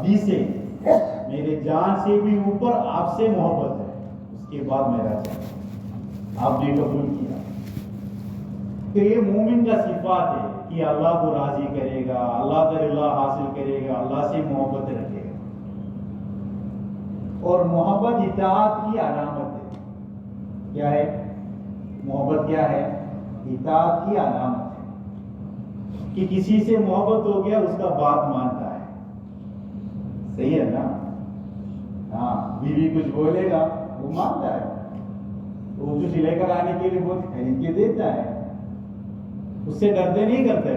ابھی سے میرے جان سے بھی اوپر آپ سے محبت ہے، اس کے بعد میرا جان۔ آپ نے قبول کیا کہ یہ مومن کا صفات ہے کہ اللہ کو راضی کرے گا، اللہ کا رضا حاصل کرے گا، اللہ سے محبت رکھے گا۔ اور محبت اطاعت کی علامت ہے۔ کیا ہے محبت؟ کیا ہے؟ اطاعت کی علامت ہے کہ کسی سے محبت ہو گیا اس کا بات مانتا ہے۔ صحیح ہے نا؟ ہاں، بیوی کچھ بولے گا وہ مانتا ہے، وہ کچھ لے کر آنے کے لیے بہت خرید کے دیتا ہے، اس سے ڈرتے نہیں کرتے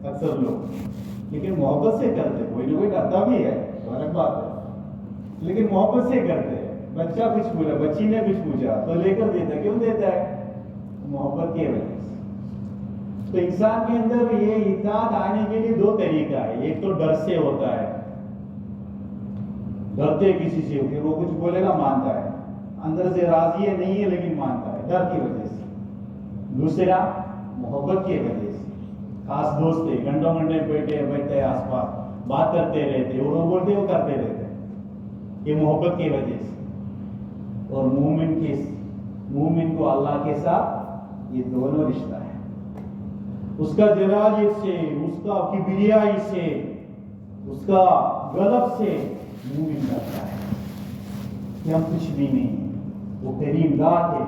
اکثر لوگ، لیکن محبت سے کرتے۔ کوئی نہ کوئی ڈرتا بھی ہے تو الگ بات ہے، لیکن محبت سے کرتے ہیں۔ بچہ کچھ بولا، بچی نے کچھ پوچھا تو لے کر دیتا ہے۔ کیوں دیتا ہے؟ محبت کی وجہ سے۔ تو انسان کے اندر یہ اطاعت آنے کے لیے دو طریقہ ہے۔ ایک تو ڈر سے ہوتا ہے، ڈرتے کسی سے، پھر وہ کچھ بولے گا مانتا ہے، اندر سے راضی ہے نہیں ہے لیکن مانتا ہے ڈر کی وجہ سے۔ دوسرا محبت کی وجہ سے، خاص دوست ہے، گھنٹوں گھنٹے بیٹھتے آس پاس بات کرتے رہتے، اور وہ بولتے وہ کرتے رہتے، یہ محبت کی وجہ سے۔ اور مومن کو اللہ کے ساتھ یہ دونوں رشتہ ہے، اس کا جلالت سے، اس کا کبریائی سے، اس کا غضب سے مومن کرتا ہے کہ ہم کچھ بھی نہیں ہیں۔ وہ کریم ذات ہے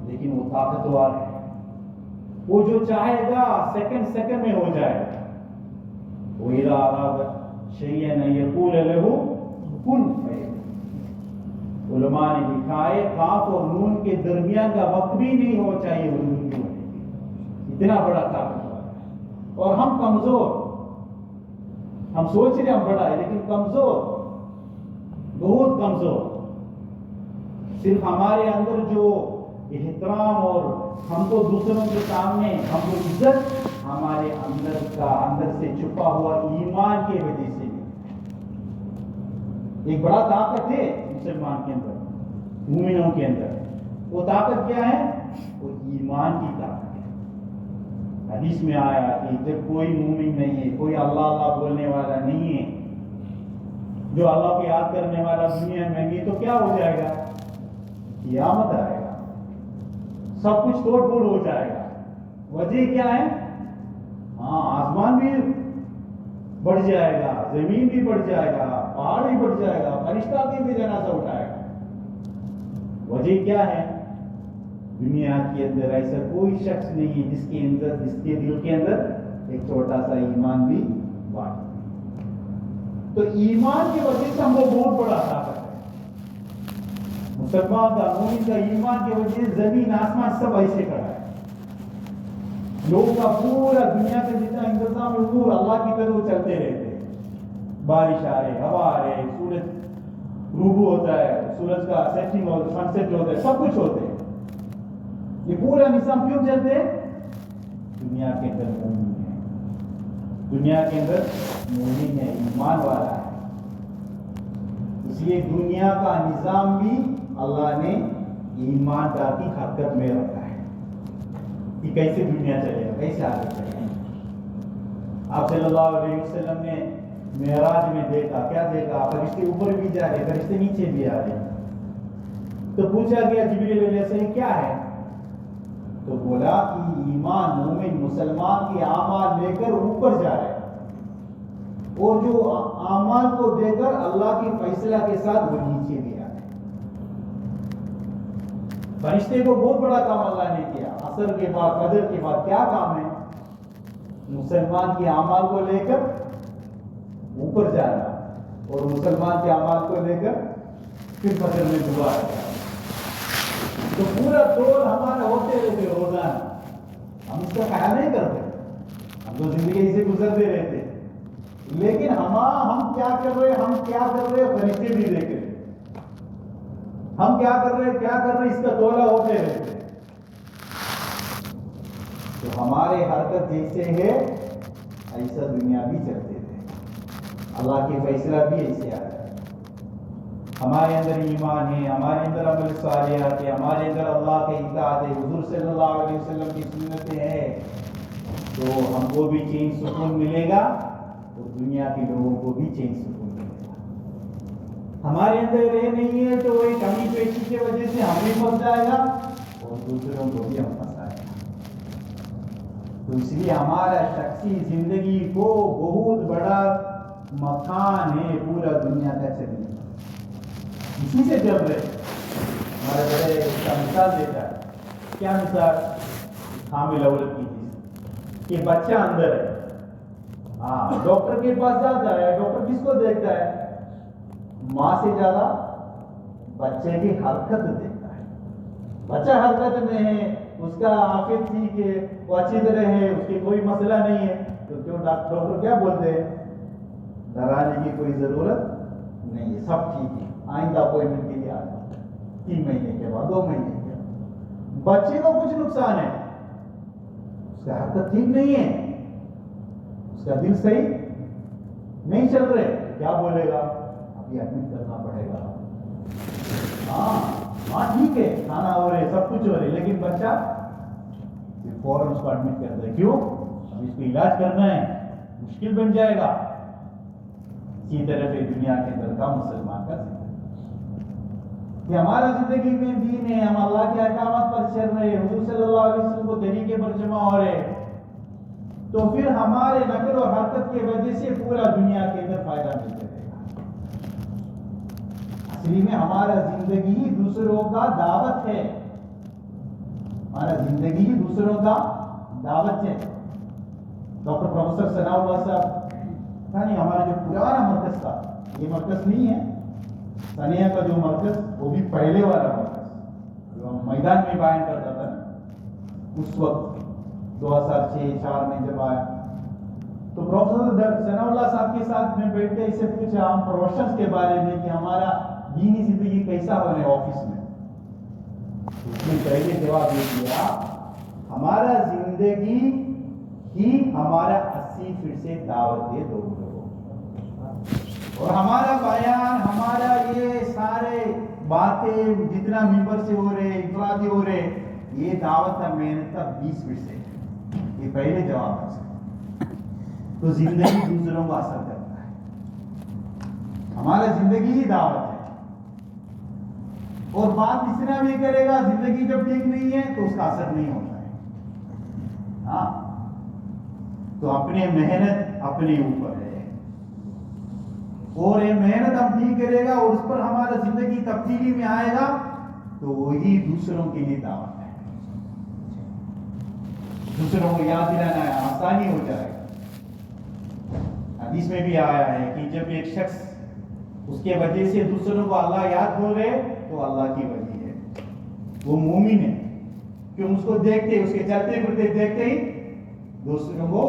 لیکن وہ طاقتور ہے، وہ جو چاہے گا سیکنڈ میں ہو جائے گا۔ وَإِذَا أَرَادَ شَيْئًا أَن يَقُولَ لَهُ كُن فَيَكُونُ۔ علماء نے لکھا ہے قاف اور نون کے درمیان کا وقت بھی نہیں ہو چاہیے اردو کی ہونے کے، اتنا بڑا طاقتور ہے۔ اور ہم کمزور، ہم سوچ رہے ہم بڑا ہے لیکن کمزور، بہت کمزور۔ صرف ہمارے اندر جو احترام اور ہم کو دوسروں کے سامنے ہم کو عزت ہمارے اندر سے چھپا ہوا ایمان کی وجہ سے ایک بڑا طاقت ہے مسلمان کے اندر، مومنوں کے اندر۔ وہ طاقت کیا ہے؟ وہ ایمان کی طاقت ہے۔ حدیث میں آیا کہ جب کوئی مومن نہیں ہے، کوئی اللہ اللہ بولنے والا نہیں ہے، جو اللہ کو یاد کرنے والا دنیا میں نہیں، تو کیا ہو جائے گا؟ قیامت آئے گا، سب کچھ توڑ پھوڑ ہو جائے گا۔ وجہ کیا ہے؟ ہاں، آسمان بھی بڑھ جائے گا، زمین بھی بڑھ جائے گا، پہاڑ بھی بڑھ جائے گا، فرشتہ بھی جنازہ اٹھائے گا۔ وجہ کیا ہے؟ دنیا کے اندر ایسا کوئی شخص نہیں ہے جس کے دل کے اندر ایک چھوٹا سا ایمان بھی باقی ہے۔ تو ایمان کی وجہ سے ہم کو بہت بڑا طاقت ہے۔ مسلمان کا، مومن کا ایمان کی وجہ سے زمین آسمان سب ایسے کھڑا ہے۔ لوگوں کا پورا دنیا کا جتنا انتظام امور اللہ کی طرف چلتے رہتے ہیں۔ بارش آ رہے، ہوا آ رہے، سورج روبو ہوتا ہے، سورج کا سیٹنگ ہوتا ہے، سن سیٹ ہوتا ہے، سب کچھ ہوتے ہیں۔ یہ پورا نظام کیوں چلتے ہیں؟ دنیا کے اندر مومن ہے، دنیا کے اندر مومن ہے، ایمان والا ہے۔ اس لیے دنیا کا نظام بھی اللہ نے ایماندار کی حرکت میں رکھا ہے کہ کیسے دنیا چلے گا، کیسے آگے چلے گا۔ آپ صلی اللہ علیہ وسلم نے معراج میں دیکھا، کیا دیکھا؟ فرشتے اوپر بھی جا رہے، فرشتے نیچے بھی آ رہے۔ تو پوچھا گیا جبریل علیہ السلام کیا ہے؟ تو بولا کہ ایمان، مومن مسلمان کے اعمال لے کر اوپر جا رہے، اور جو اعمال کو دے کر اللہ کی فیصلہ کے ساتھ وہ نیچے بھی آ رہے۔ فرشتے کو بہت بڑا کام اللہ نے کیا۔ عصر کے بعد، فجر کے بعد کیا کام ہے؟ مسلمان کے اعمال کو لے کر اوپر جانا، اور مسلمان کے اعمال کو لے کر پھر فجر میں دوبارہ جانا۔ تو پورا دور ہمارا ہوتے رہتے روزانہ، ہم اس کا خیال نہیں کرتے، ہم تو زندگی سے گزرتے رہتے، لیکن ہم کیا کر رہے، فرشتے بھی دیکھ رہے، ہم کیا کر رہے اس کا تولا ہوتے رہتے۔ تو ہمارے حرکت جیسے ہے ایسا دنیا بھی چلتے رہے، اللہ کی فیصلہ بھی ایسے آ جائے۔ ہمارے اندر ایمان ہے، ہمارے اندر عمل صالحات ہے، ہمارے اندر اللہ کے اطاعت ہے، حضور صلی اللہ علیہ وسلم کی سنتیں ہیں، تو ہم کو بھی چین سکون ملے گا اور دنیا کے لوگوں کو بھی چین سکون ملے گا۔ ہمارے اندر یہ نہیں ہے تو وہی کمی پیشی کی وجہ سے ہم بھی پھنس جائے گا اور دوسروں کو بھی ہم پھنسائے گا. تو اس لیے ہمارا شخصی زندگی کو بہت بڑا مکان ہے پورا دنیا کا چلنے کا. اسی سے چل رہے ہمارے بڑے اس کا مثال دیتا ہے. کیا مثال؟ حامل عورت کی چیز کہ بچہ اندر ہے. ہاں ڈاکٹر کے پاس جاتا ہے. ڈاکٹر کس کو دیکھتا ہے؟ ماں سے زیادہ بچے کی حرکت دیکھتا ہے. بچہ حرکت میں ہے, اس کا عافیت ٹھیک ہے, وہ اچھی طرح ہے, اس کی کوئی مسئلہ نہیں ہے, تو کیوں ڈاکٹر کیا بولتے ہیں؟ ڈرانے کی کوئی ضرورت نہیں ہے, سب ٹھیک ہے, آئندہ اپوائنٹمنٹ کے لیے آ جاؤ 3 مہینے کے بعد 2 مہینے کے بعد. بچے کو کچھ نقصان ہے, اس کا حرکت ٹھیک نہیں ہے, اس کا دل صحیح نہیں چل رہے, کیا بولے گا؟ ابھی ایڈمٹ کرنا پڑے گا. ہاں ٹھیک ہے, کھانا ہو رہے, سب کچھ ہو رہے, لیکن بچہ فوراً اس کو ایڈمٹ کرتا ہے. کیوں؟ اب اس کو علاج کرنا ہے, مشکل بن جائے گا. اسی طرح سے دنیا کے اندر کا مسلمان کا زندگی کہ ہمارا زندگی میں دین ہے, ہم اللہ کے احکامات پر چل رہے, حضور صلی اللہ علیہ وسلم کو طریقے پر جمع ہو رہے, تو پھر ہمارے نقل و حرکت کی وجہ سے پورا دنیا کے اندر فائدہ ملتا رہے گا. اصلی میں ہمارا زندگی دوسروں کا دعوت ہے. ہمارا زندگی دوسروں کا دعوت ہے. ڈاکٹر پروفیسر ثناء اللہ صاحب نہیں, ہمارا جو پرانا مرکز تھا, یہ مرکز نہیں ہے, ثانیہ کا جو مرکز وہ بھی پہلے والا مرکز جو ہم میدان میں قائم کرتا تھا اس وقت 2006-04 میں جب آیا, تو پروفیسر ثناء اللہ صاحب کے ساتھ میں بیٹھ کے اسے پوچھا ہم پروفیشنز کے بارے میں کہ ہمارا دینی زندگی کیسا ہو رہا ہے آفس میں. اس نے پہلے جواب یہ دیا, ہمارا زندگی ہی ہمارا 80% دعوت ہے لوگوں کو, اور ہمارا بیان, ہمارا یہ سارے باتیں جتنا ممبر سے ہو رہے, انفرادی ہو رہے, یہ دعوت کا محنت کا 20%. یہ پہلے جواب ہے. تو زندگی دوسروں کو اثر کرتا ہے, ہمارا زندگی ہی دعوت ہے. اور بات اتنا بھی کرے گا, زندگی جب ٹھیک نہیں ہے تو اس کا اثر نہیں ہوتا ہے. ہاں تو اپنے محنت اپنے اوپر ہے, اور یہ محنت ہم ٹھیک کرے گا اور اس پر ہمارا زندگی تبدیلی میں آئے گا تو وہی دوسروں کے لیے دعوت ہے. دوسروں کو یاد دلانا ہے, آسانی ہو جائے گا. حدیث میں بھی آیا ہے کہ جب ایک شخص اس کے وجہ سے دوسروں کو اللہ یاد ہو رہے تو اللہ کی وجہ ہے, وہ مومن ہے. کیوں؟ اس کو دیکھتے, اس کے چلتے پھرتے دیکھتے ہی دوسروں کو.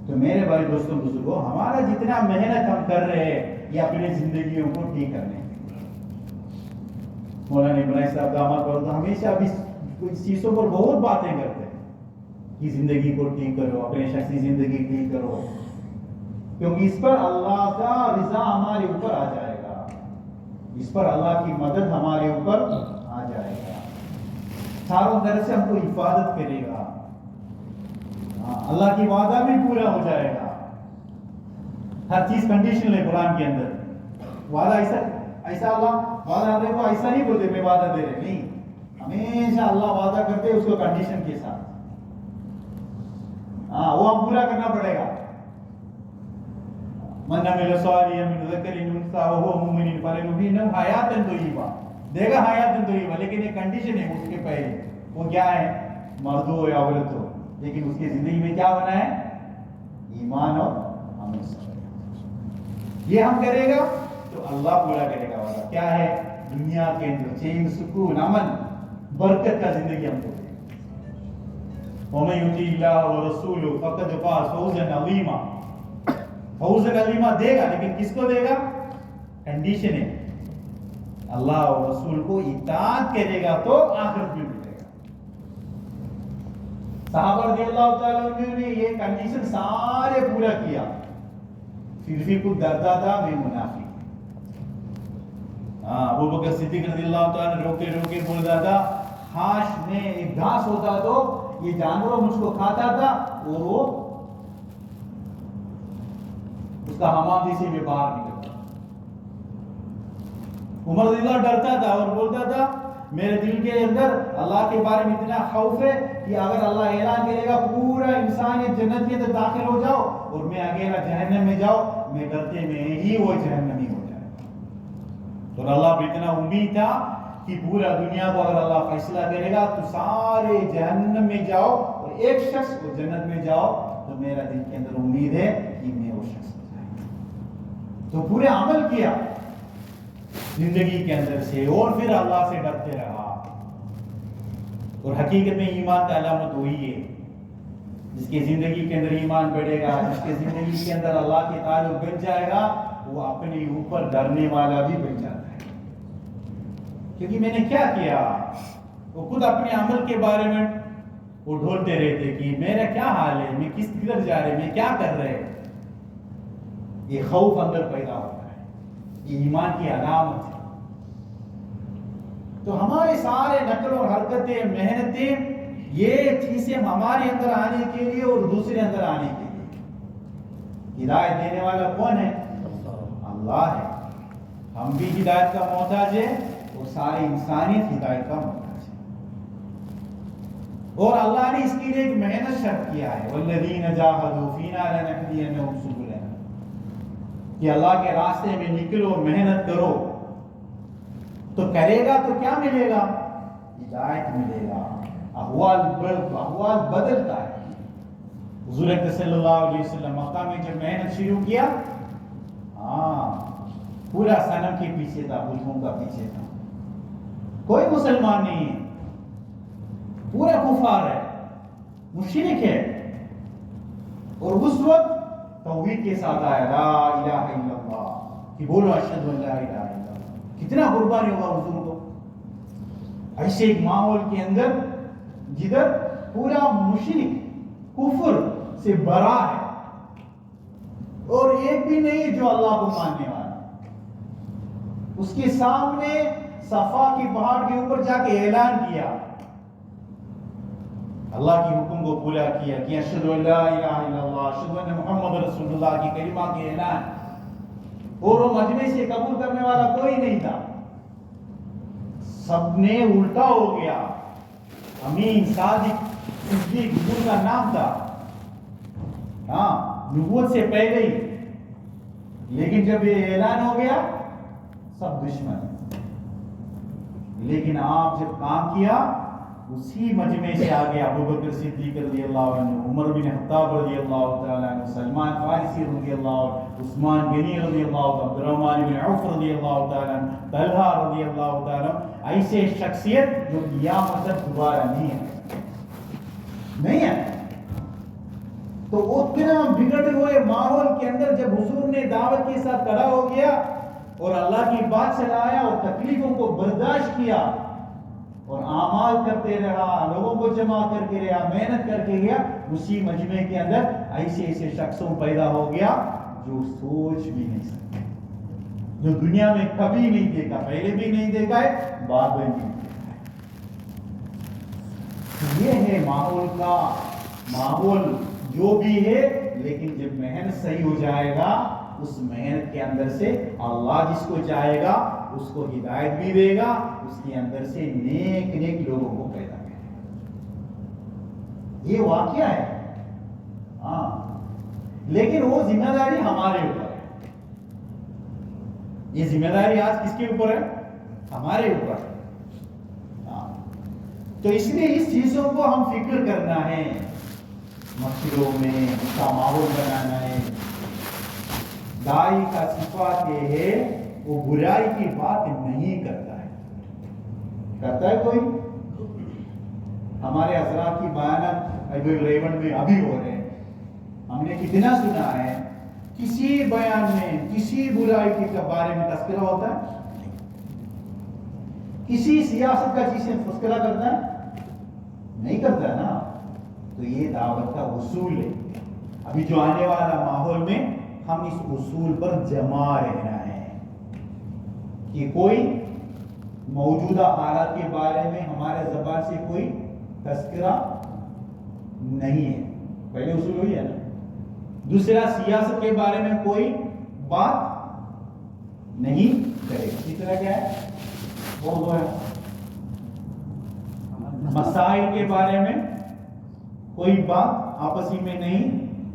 تو میرے بھائی دوستوں بزرگوں, ہمارا جتنا محنت ہم کر رہے ہیں یہ اپنی زندگیوں کو ٹھیک کرنے کے لیے. مولانا ابراہیم صاحب داماد پر تو ہمیشہ بھی اس چیزوں پر بہت باتیں کرتے ہیں کہ زندگی کو ٹھیک کرو, اپنے شخصی زندگی ٹھیک کرو, کیونکہ اس پر اللہ کا رضا ہمارے اوپر آ جائے گا, اس پر اللہ کی مدد ہمارے اوپر آ جائے گا, چاروں طرف سے ہم کو حفاظت کرے گا, اللہ کی وعدہ بھی پورا ہو جائے گا. ہر چیز کنڈیشنل ہے قرآن کے اندر. وعدہ ایسا اللہ وعدہ دے کو ایسا نہیں بولتے میں وعدہ دے رہے, نہیں, ہمیشہ اللہ وعدہ کرتے اس کو کنڈیشن کے ساتھ. وہ ہم پورا کرنا پڑے گا. من عمل صالحا من ذکر انثى وهو مؤمن فلنحيينه حیاتا طیبہ, دے گا حیات طیبہ, لیکن ایک کنڈیشن ہے اس کے پہلے. وہ کیا ہے؟ مرد ہو یا عورت ہو, لیکن اس کی زندگی میں کیا ہونا ہے؟ ایمان اور عمل صالح. یہ ہم کرے گا تو اللہ پورا کرے گا وعدہ. کیا ہے؟ دنیا کے اندر چین, سکون, امن, برکت کا زندگی ہم کو دے گا. وَمَن يُطِعِ اللَّهَ وَرَسُولَهُ فَقَدْ فَازَ فَوْزًا عَظِيمًا. فوزًا عظیمًا دے گا, لیکن کس کو دے گا؟ کنڈیشن ہے, اللہ اور رسول کو اطاعت کرے گا تو آخرت میں ملے گا. صحابہ رضی اللہ تعالیٰ عنہ نے یہ کنڈیشن سارے پورا کیا, پھر بھی کچھ ڈرتا تھا میں منافق. ابو بکر صدیق رضی اللہ تعالیٰ روکے روکے بولتا تھا, خاص میں ایک گھاس ہوتا تو یہ جانوروں مجھ کو کھاتا تھا, اور وہ اس کا حمام سے میں باہر نکلتا. عمر رضی اللہ ڈرتا تھا اور بولتا تھا میرے دل کے اندر اللہ کے بارے میں اتنا خوف ہے کہ اگر اللہ اعلان کرے گا پورا انسانیت جنت کے اندر داخل ہو جاؤ اور میں اکیلا جہنم میں جاؤ، میں ڈرتے میں ہی وہ جہنمی ہو جائے گا۔ اور اللہ پہ اتنا امید تھا کہ پورا دنیا کو اگر اللہ فیصلہ کرے گا تو سارے جہنم میں جاؤ اور ایک شخص کو جنت میں جاؤ، تو میرا دل کے اندر امید ہے کہ میں وہ شخص ہو جائے گا۔ تو پورے عمل کیا زندگی کے اندر سے اور پھر اللہ سے ڈرتے رہا۔ اور حقیقت میں ایمان کا علامت وہی ہے، جس کی زندگی کے اندر ایمان بڑھے گا، جس کی زندگی کے اندر اللہ کے تعلق بن جائے گا، وہ اپنے اوپر ڈرنے والا بھی بن جاتا ہے۔ کیونکہ میں نے کیا وہ خود اپنے عمل کے بارے میں وہ ڈھولتے رہتے کہ میرا کیا حال ہے، میں کس طرف جا رہے، میں کیا کر رہے۔ یہ خوف اندر پیدا ہوتا ہے، یہ ایمان کی علامت ہے۔ تو ہمارے سارے نقل اور حرکتیں، محنتیں، یہ چیزیں ہمارے اندر آنے کے لیے اور دوسرے اندر آنے کے لیے۔ ہدایت دینے والا کون ہے؟ اللہ ہے۔ ہم بھی ہدایت کا محتاج ہے اور ساری انسانیت ہدایت کا محتاج ہے۔ اور اللہ نے اس کے لیے ایک محنت شرط کیا ہے، والذین جاہدوا فینا لنہدینہم سبلنا، کہ اللہ کے راستے میں نکلو، محنت کرو، تو کرے گا تو کیا ملے گا؟ ہدایت ملے گا۔ احوال بدلتا ہے۔ حضور اکرم صلی اللہ علیہ وسلم مکہ میں جب محنت شروع کیا، پورا صنم کے پیچھے تھا، بتوں کا پیچھے تھا، کوئی مسلمان نہیں ہے، پورا کفار ہے، مشرک ہے۔ اور اس وقت توحید کے ساتھ آیا، لا الہ الا اللہ، کہ بولو اشہد ان لا الہ الا اللہ۔ کتنا قربانی ہوگا حضور کو ایسے ایک ماحول کے اندر جدھر پورا مشرک کفر سے برا ہے اور ایک بھی نہیں جو اللہ کو ماننے والا۔ اس کے سامنے صفا کی پہاڑ کے اوپر جا کے اعلان کیا، اللہ کی حکم کو پورا کیا کہ اشہد ان لا الہ الا اللہ، اشہد ان محمد رسول اللہ کی کلمہ کے اعلان۔ اور وہ مجمع سے قبول کرنے والا کوئی نہیں تھا، سب نے الٹا ہو گیا۔ امین، صادق، صدیق حضور کا نام تھا، نبوت سے پہلے ہی، لیکن جب یہ اعلان ہو گیا سب دشمن۔ لیکن آپ جب کام کیا اسی مجمع سے آگے ابو بکر صدیق رضی اللہ عنہ، عمر بن خطاب رضی اللہ تعالیٰ عنہ، سلمان فارسی رضی اللہ عنہ، عثمان غنی رضی اللہ عنہ، عبد الرحمن بن عوف رضی اللہ تعالیٰ عنہ، طلحہ رضی اللہ تعالیٰ عنہ، ایسے شخصیت جو قیامت تک دوبارہ نہیں ہے۔ تو اتنا بگڑے ہوئے ماحول کے اندر جب حضور نے دعوت کے ساتھ کھڑا ہو گیا اور اللہ کی بات چلایا اور تکلیفوں کو برداشت کیا اور اعمال کرتے رہا، لوگوں کو جمع کر کے رہا، محنت کر کے گیا، اسی مجمع کے اندر ایسے شخصوں پیدا ہو گیا جو سوچ بھی نہیں سکتے، جو دنیا میں کبھی نہیں دیکھا، پہلے بھی نہیں دیکھا ہے، بعد میں نہیں دیکھا ہے۔ یہ ہے ماحول کا ماحول جو بھی ہے، لیکن جب محنت صحیح ہو جائے گا، اس محنت کے اندر سے اللہ جس کو چاہے گا اس کو ہدایت بھی دے گا، اس کے اندر سے نیک لوگوں کو پیدا کرے گا۔ یہ واقعہ ہے، لیکن وہ ذمہ داری ہمارے اوپر ہے۔ یہ ذمہ داری آج کس کے اوپر ہے؟ ہمارے اوپر ہے۔ تو اس لیے اس چیزوں کو ہم فکر کرنا ہے، مسجدوں میں اس کا ماحول بنانا ہے۔ داعی کا صفات یہ ہے وہ برائی کی بات نہیں کرتا ہے۔ کرتا ہے کوئی؟ ہمارے حضرات کی بیانات ریونڈ میں ابھی ہو رہے ہیں، ہم نے کتنا سنا ہے، کسی بیان میں کسی برائی کے بارے میں تذکرہ ہوتا ہے؟ کسی سیاست کا چیز سے تذکرہ کرتا ہے؟ نہیں کرتا نا۔ تو یہ دعوت کا اصول ہے۔ ابھی جو آنے والا ماحول میں ہم اس اصول پر جمع رہنا ہے کہ کوئی موجودہ حالات کے بارے میں ہمارے زبان سے کوئی تذکرہ نہیں ہے، پہلے اصول وہی ہے نا۔ دوسرا، سیاست کے بارے میں کوئی بات نہیں کرے گا. تیسرا کیا ہے؟ وہ ہے مسائل کے بارے میں کوئی بات آپسی میں نہیں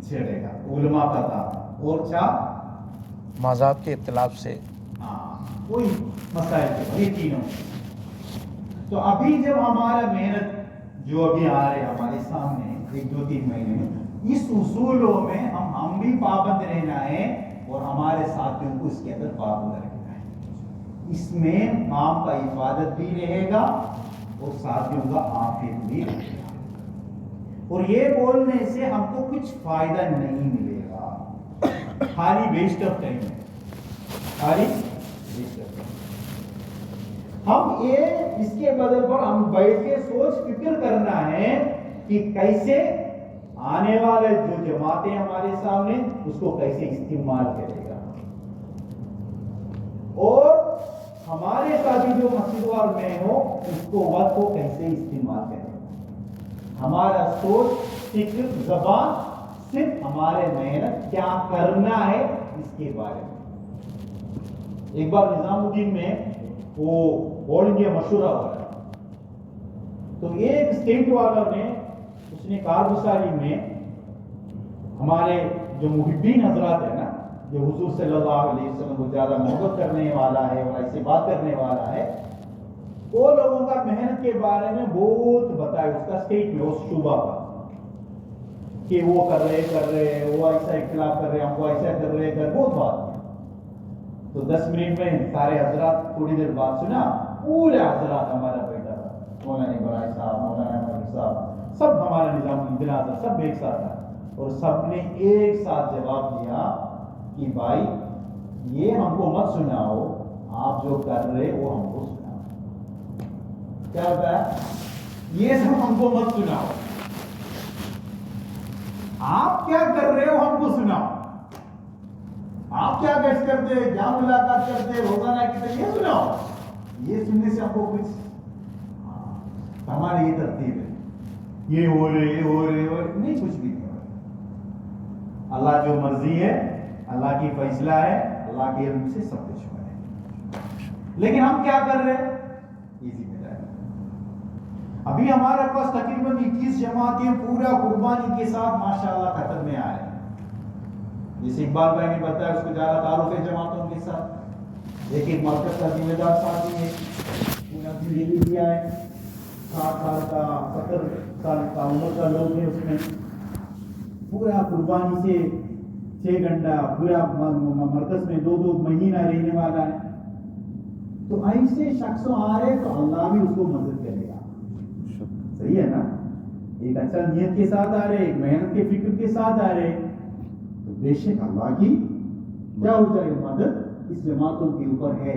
چھیڑے گا، علماء کا کام. اور کیا؟ مذہب کے اختلاف سے کوئی مسائل کے، یہ تینوں. تو ابھی جب ہمارا محنت جو ابھی آ رہے ہمارے سامنے 1-2-3 مہینے میں، اس اصولوں میں ہم بھی پابند رہنا ہے اور ہمارے ساتھیوں کو اس کے اندر پابند رکھنا ہے. اس میں عام کا حفاظت بھی رہے گا اور ساتھیوں کا عافیت بھی رہے گا. اور یہ بولنے سے ہم کو کچھ فائدہ نہیں ملے گا، خالی ویسٹ آف ٹائم ہے، خالی ویسٹ آف ٹائم. ہم یہ اس کے بدل پر ہم بیٹھ کے سوچ فکر کرنا ہے کہ کیسے آنے والے جو جماعتیں ہمارے سامنے اس کو کیسے استعمال کرے گا، اور ہمارے ساتھی جو مسجد وال میں ہو اس کو وقت کو کیسے استعمال کرے گا. ہمارا سوچ فکر زبان صرف ہمارے محنت کیا کرنا ہے اس کے بارے میں. ایک بار نظام الدین میں وہ آل انڈیا مشورہ ہو رہا ہے، تو ایک اسٹیٹ والا نے اس نے کارگزاری میں ہمارے جو محبین حضرات ہیں نا، جو حضور صلی اللہ علیہ وسلم کو زیادہ محبت کرنے والا ہے اور ایسے بات کرنے والا ہے، وہ لوگوں کا محنت کے بارے میں بہت بتایا اس کا اسٹیٹ میں، اس شعبہ کا، کہ وہ کر رہے وہ ایسا اختلاف کر رہے ہم کو ایسا کر رہے بہت بات. تو 10 منٹ میں سارے حضرات تھوڑی دیر بات سنا، پورے حضرات ہمارا بیٹا تھا، مولانا ابراہیم صاحب، مولانا ملک صاحب، سب ہمارا نظام الدین تھا، سب ایک ساتھ تھا، اور سب نے ایک ساتھ جواب دیا کہ بھائی یہ ہم کو مت سناؤ، آپ جو کر رہے وہ ہم کو سناؤ. کیا ہوتا ہے؟ یہ سب ہم کو مت سناؤ، آپ کیا کر رہے ہو ہم کو سناؤ. آپ کیا گشت کرتے، کیا ملاقات کرتے، روزانہ کی طرح یہ سناؤ. یہ سننے سے ہم کو کچھ ہماری یہ ترتیب ہے، یہ ہو رہے نہیں، کچھ بھی نہیں ہو رہا. اللہ جو مرضی ہے، اللہ کی فیصلہ ہے، اللہ کے علم سے سب کچھ ہوا ہے. لیکن ہم کیا کر رہے ہیں؟ یہ ذمہ داری. ابھی ہمارے پاس تقریباً 21 جماعتیں پورا قربانی کے ساتھ ماشاءاللہ قطر میں آئے. جیسے اقبال بھائی نے بتایا اس کو زیادہ تعلق ہے جماعتوں کے ساتھ. ایک مرکز کا ذمہ دار ساتھی ہے، پورا دلی دیا ہے، 60 سال کا 70 سال کا عمر کا لوگ ہے، اس میں پورا قربانی سے 6 گھنٹہ پورا مرکز میں 2 مہینہ رہنے والا ہے. تو ایسے شخص آ رہے تو اللہ بھی اس کو مدد کرے گا. صحیح ہے نا؟ ایک اچھا نیت کے ساتھ آ رہے، ایک محنت کے فکر کے ساتھ آ رہے، تو بے شک اللہ کی کیا ہو جائے مدد اس جماعتوں کے اوپر ہے.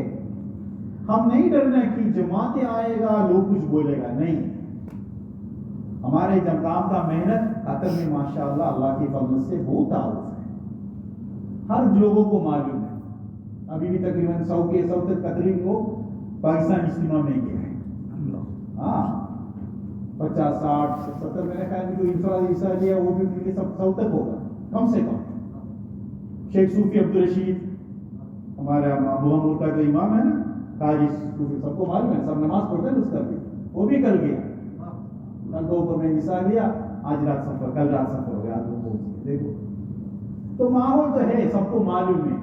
ہم نہیں ڈرنا کہ جماعتیں آئے گا لوگ کچھ بولے گا، نہیں. ہمارے کام کا محنت قطر میں ماشاءاللہ اللہ کی فضل سے بہت تعارف ہے، ہر لوگوں کو معلوم ہے. ابھی بھی تقریباً 100 کے 100 تک قطری کو پاکستان اجتماع میں گئے ہیں. ہاں 50 60 70 میرے خیال میں جو انفرادی حصہ لیا وہ بھی ان کے سب 100 تک ہوگا کم سے کم. شیخ صوفی عبدالرشید ہمارا محمد کا جو امام ہے نا، قاضی صوفی، سب کو معلوم ہے، سب نماز پڑھتے ہیں اس کا بھی، وہ بھی کر گیا. کل دوپہر میں مثال لیا، آج رات سفر، کل رات سفر ہو گیا، آج وہ پہنچ گئے. دیکھو تو ماحول تو ہے، سب کو معلوم ہے،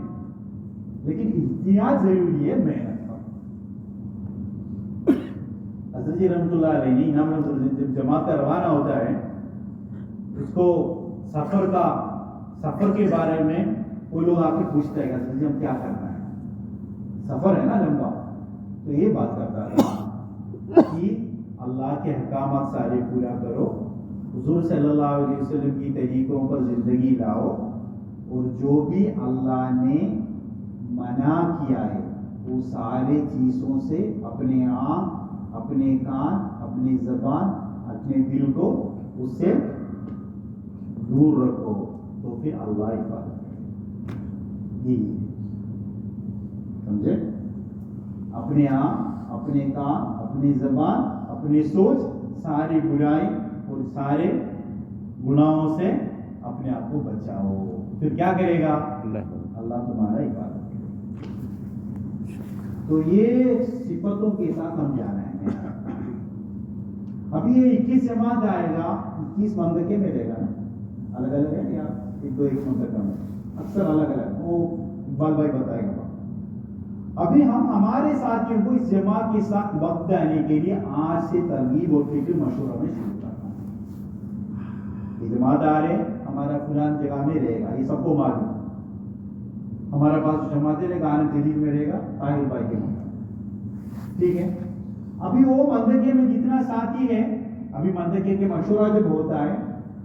لیکن احتیاط ضروری ہے، محنت. حضرت جی رحمۃ اللہ علیہ نے جب جماعت کا روانہ ہوتا ہے اس کو سفر کے بارے میں وہ لوگ آ کے پوچھتے ہیں حضرت جی ہم کیا کرنا ہے، سفر ہے نا لمبا. تو یہ بات کرتا ہے کہ اللہ کے احکامات سارے پورا کرو، حضور صلی اللہ علیہ وسلم کی طریقوں پر زندگی لاؤ، اور جو بھی اللہ نے منع کیا ہے وہ سارے چیزوں سے اپنے آنکھ، اپنے کان، اپنی زبان، اپنے دل کو اس سے دور رکھو، تو پھر اللہ حفاظت کرے. یہ سمجھے؟ اپنے آنکھ، اپنے کان، اپنی زبان، اپنی سوچ، ساری برائی اور سارے گناہوں سے اپنے آپ کو بچاؤ. پھر کیا کرے گا؟ اللہ تمہارا حفاظت کرے. تو یہ صفتوں کے ساتھ ہم جانا ہے. ابھی یہ 21 جماعت آئے گا، 21 مندکے میں رہے گا نا، الگ الگ ہے یا ایک دو ایک مندکہ میں، اکثر الگ الگ، وہ اقبال بھائی بتائے گا. ابھی ہم ہمارے ساتھیوں کو اس جماعت کے ساتھ وقت دینے کے لیے آج سے ترغیب اور فکر مشورہ میں شروع کرنا ہے. یہ جماعت آ رہے ہمارا فلان جگہ میں رہے گا، یہ سب کو معلوم. ہمارا پاس جماعت رہے گا، آنند جدید میں رہے گا طاہر بھائی کے مندر، ٹھیک ہے. ابھی وہ مندرکے میں جتنا ساتھی ہے، ابھی مندرکے کے مشورہ جب ہوتا ہے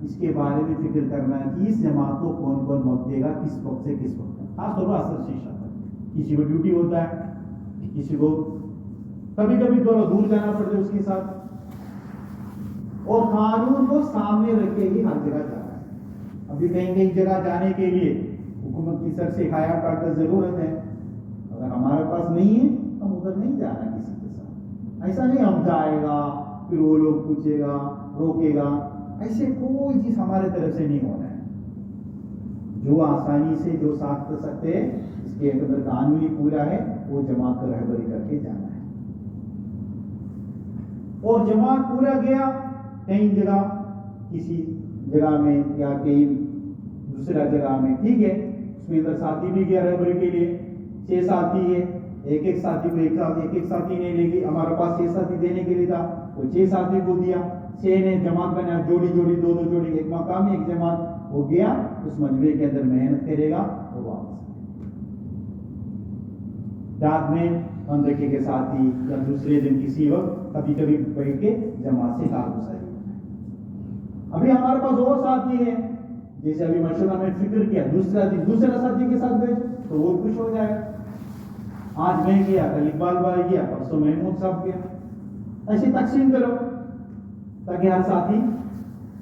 اس کے بارے میں فکر کرنا ہے کہ اس جماعت کو کون کون وقت دے گا، کس وقت سے کس وقت تک. خاص طور پر اثر شیشہ پر کسی کو ڈیوٹی ہوتا ہے، کسی کو کبھی کبھی تھوڑا دور جانا پڑتا ہے اس کے ساتھ، اور قانون کو سامنے رکھ کے ہی ہر جگہ جانا ہے. ابھی کہیں کہیں جگہ جانے کے لیے حکومت کی سر سے ہدایت کارڈ کا ضرورت ہے. اگر ہمارے پاس نہیں ہے ہم ادھر نہیں جانا کسی کے ساتھ. ایسا نہیں ہم جائے گا پھر وہ لوگ پوچھے گا روکے گا، ایسے کوئی چیز ہمارے طرف سے نہیں ہونا ہے. جو آسانی سے جو ساتھ کر سکتے ہیں، اس کے اندر قانونی پورا ہے، وہ جماعت کا رہبری کر کے جانا ہے. اور جماعت پورا گیا کہیں جگہ، کسی جگہ میں یا کہیں دوسرا جگہ میں، ٹھیک ہے، اس میں ادھر ساتھی بھی گیا رہبری کے لیے. 6 ساتھی ہے، ایک ایک ساتھی کو ایک ساتھی نہیں لے گی. ہمارے پاس 6 ساتھی دینے کے لیے تھا، وہ 6 ساتھی کو دیا. 6 نے جماعت بنا، جوڑی جوڑی دو جوڑی، ایک مقامی ایک جماعت. وہ گیا اس مجمع کے اندر محنت کرے گا اور واپس رات میں مندرکے کے ساتھی یا دوسرے دن کسی وقت کبھی کبھی بیٹھ کے جماعت سے کارگزاری. ابھی ہمارے پاس اور ساتھی ہیں، جیسے ابھی مشورہ میں فکر کیا، دوسرا ساتھی کے ساتھ بیٹھ تو وہ خوش ہو جائے. آج میں گیا، کل اقبال بھائی گیا، پرسوں محمود صاحب گیا. ایسے تقسیم کرو تاکہ ہر ساتھی.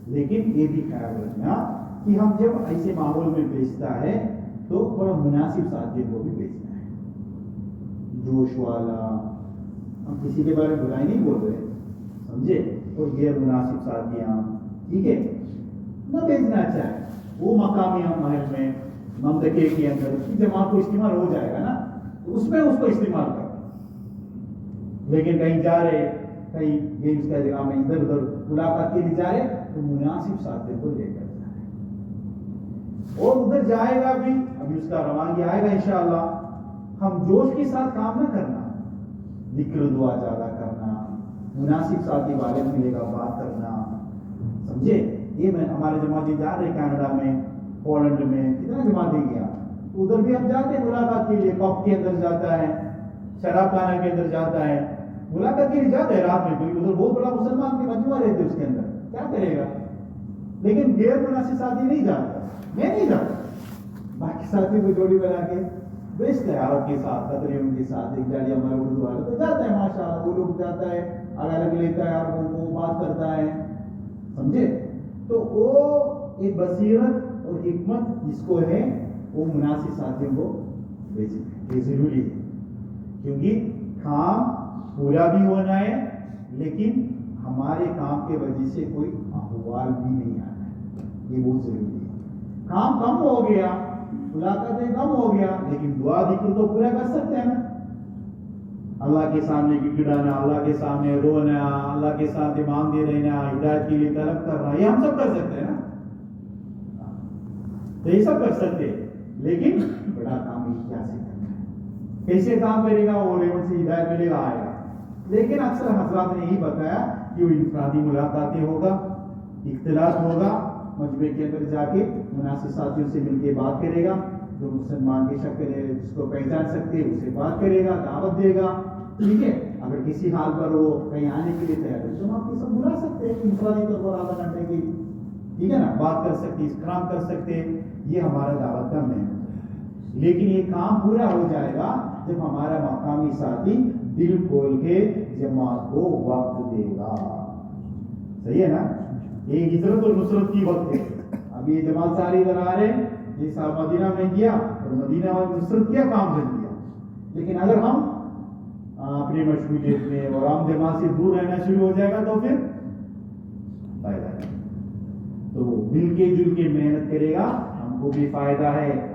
لیکن یہ بھی خیال رکھنا کہ ہم جب ایسے ماحول میں بیچتا ہے تو تھوڑا مناسب ساتھی کو بھی بیچنا ہے. جوش والا، ہم کسی کے بارے میں برائی نہیں بول رہے، سمجھے، اور غیر مناسب ساتھیاں ٹھیک ہے نہ بیچنا چاہے. وہ مقامی محل میں مملکے کے اندر جماعت کو استعمال ہو جائے گا نا، تو اس میں اس کو استعمال کرنا. لیکن کہیں جا رہے، کہیں گیمز کا جگہ میں ادھر ادھر ملاقات کے لیے جا رہے تو مناسب ساتھی کو لے کر جائے. اور ادھر جائے گا بھی، ابھی اس کا روانگی آئے گا انشاءاللہ. ہم جوش کے ساتھ کام نہ کرنا، ذکر دعا زیادہ کرنا، مناسب ساتھی والے ملے گا بات کرنا، سمجھے. یہ میں ہمارے جماعتی جا رہے کینیڈا میں، پولینڈ میں، کتنا جماعتی گیا، ادھر بھی ہم جاتے ہیں ملاقات کے لیے. پب کے اندر جاتا ہے، شراب خانہ کے اندر جاتا ہے، ملاقات کے لیے جاتا ہے رات میں. کوئی ادھر بہت بڑا مسلمان کے مجموعہ رہتے اس کے اندر، کیا کرے گا. لیکن غیر مناسب ساتھی نہیں جاتا، میں نہیں جاتا. باقی ساتھی کو جوڑی بنا کے بیچتا ہے، عرب کے ساتھ، قطریوں کے ساتھ. ایک گاڑی ہمارا اردو والا تو جاتا ہے ماشاءاللہ، وہ لوگ جاتا ہے، الگ الگ لیتا ہے عربوں کو، بات کرتا ہے، سمجھے. تو وہ ایک بصیرت اور حکمت جس کو ہے وہ مناسب ساتھیوں کو بیچنا، یہ ضروری ہے. کیونکہ کام پورا بھی ہونا ہے، لیکن ہمارے کام کے وجہ سے کوئی احوال بھی نہیں آنا ہے، یہ بہت ضروری ہے. کام کم ہو گیا، ملاقاتیں کم ہو گیا، لیکن دعا ذکر تو پورا کر سکتے ہیں نا. اللہ کے سامنے گڑگڑانا، اللہ کے سامنے رونا، اللہ کے سامنے مانگتے رہنا، ہدایت کے لیے طلب کرنا، یہ ہم سب کر سکتے ہیں نا، یہ سب کر سکتے ہیں. لیکن بڑا کام کیسے کرنا ہے، کیسے کام کرے گا، وہ لیول سے ہدایت ملے گا، آئے گا. لیکن اکثر حضرات نے یہی بتایا کہ وہ انفرادی ملاقاتیں ہوگا، اختلاط ہوگا، مجمع کے اندر جا کے مناسب ساتھیوں سے مل کے بات کرے گا. جو مسلمان کی شکل ہے، جس کو پہچان سکتے ہیں، اسے بات کرے گا، دعوت دے گا، ٹھیک ہے. اگر کسی حال پر وہ کہیں آنے کے لیے تیار ہے تو آپ کی سب بلا سکتے ہیں انفرادی طور پر آدھا گھنٹے کی، ٹھیک ہے نا، بات کر سکتے، اکرام کر سکتے. یہ ہمارا دعوت کا محنت ہے. لیکن یہ کام پورا ہو جائے گا جب ہمارا مقامی ساتھی دل کھول کے جماعت کو وقت دے گا. صحیح ہے نا. یہ ہجرت اور نصرت کی وقت ہے. اب یہ جماعت ساری ادھر آ رہے ہیں، جیسا مدینہ میں کیا اور مدینہ میں نصرت کیا، کام کر دیا. لیکن اگر ہم اپنی مشغولیت میں اور عام جماعت سے دور رہنا شروع ہو جائے گا تو پھر فائدہ نہیں. تو مل کے جل کے محنت کرے گا، ہم کو بھی فائدہ ہے،